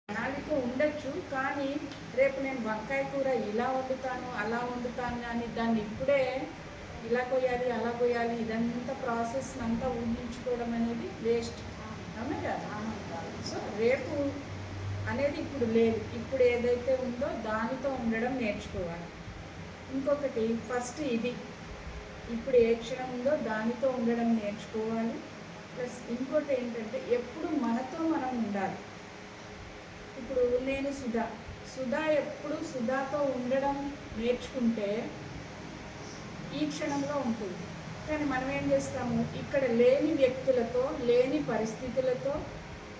ప్రణాళిక ఉండొచ్చు, కానీ రేపు నేను వంకాయ కూర ఇలా వండుతాను అలా వండుతాను కానీ దాన్ని ఇప్పుడే ఇలా కొయ్యాలి అలా కొయ్యాలి ఇదంతా ప్రాసెస్ అంతా ఊహించుకోవడం అనేది వేస్ట్. అవునా కదా? సో రేపు అనేది ఇప్పుడు లేదు, ఇప్పుడు ఏదైతే ఉందో దానితో ఉండడం నేర్చుకోవాలి. ఇంకొకటి ఫస్ట్ ఇది, ఇప్పుడు ఏ క్షణం ఉందో దానితో ఉండడం నేర్చుకోవాలి. ప్లస్ ఇంకోటి ఏంటంటే ఎప్పుడు మనతో మనం ఉండాలి. ఇప్పుడు నేను సుధా ఎప్పుడు సుధాతో ఉండడం నేర్చుకుంటే ఈ క్షణంలో ఉంటుంది. కానీ మనం ఏం చేస్తాము, ఇక్కడ లేని వ్యక్తులతో లేని పరిస్థితులతో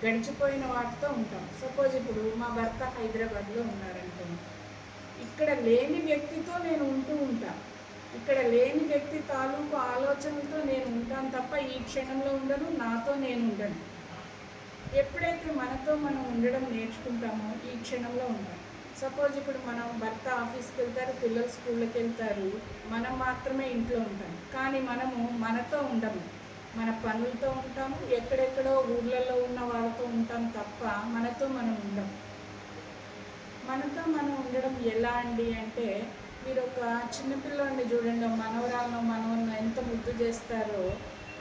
గడిచిపోయిన వాటితో ఉంటాం. సపోజ్ ఇప్పుడు మా భర్త హైదరాబాద్లో ఉన్నారనుకోండి, ఇక్కడ లేని వ్యక్తితో నేను ఉంటూ ఉంటాను, ఇక్కడ లేని వ్యక్తి తాలూకు ఆలోచనలతో నేను ఉంటాను తప్ప ఈ క్షణంలో ఉండను, నాతో నేను ఉండను. ఎప్పుడైతే మనతో మనం ఉండడం నేర్చుకుంటామో ఈ క్షణంలో ఉంటాం. సపోజ్ ఇప్పుడు మనం భర్త ఆఫీస్కి వెళ్తారు, పిల్లలు స్కూళ్ళకి వెళ్తారు, మనం మాత్రమే ఇంట్లో ఉంటాం. కానీ మనము మనతో ఉండము, మన పనులతో ఉంటాము, ఎక్కడెక్కడో ఊర్లలో ఉన్న వాళ్ళతో ఉంటాం తప్ప మనతో మనం ఉండము. మనతో మనం ఉండడం ఎలా అండి అంటే, మీరు ఒక చిన్నపిల్లని చూడండి, మనవరాలను మనవలను ఎంత ముద్దు చేస్తారో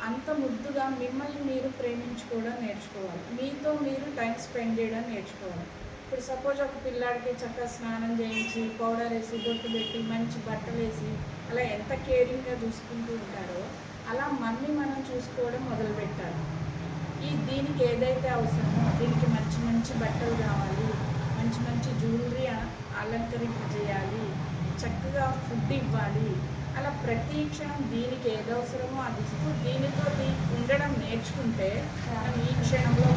అంత ముద్దుగా మిమ్మల్ని మీరు ప్రేమించుకోవడం నేర్చుకోవాలి, మీతో మీరు టైం స్పెండ్ చేయడం నేర్చుకోవాలి. ఇప్పుడు సపోజ్ ఒక పిల్లాడికి చక్కగా స్నానం చేయించి పౌడర్ వేసి బొట్టు పెట్టి మంచి బట్టలు వేసి అలా ఎంత కేరింగ్గా చూసుకుంటూ ఉంటారో అలా మనం చూసుకోవడం మొదలుపెట్టాలి. దీనికి ఏదైతే అవసరమో దీనికి మంచి మంచి బట్టలు కావాలి, మంచి మంచి జ్యువెలరీ అలంకరింపజేయాలి, చక్కగా ఫుడ్ ఇవ్వాలి. అలా ప్రతి క్షణం దీనికి ఏది అవసరమో అది ఇస్తూ దీనితో ఉండడం నేర్చుకుంటే మనం ఈ క్షణంలో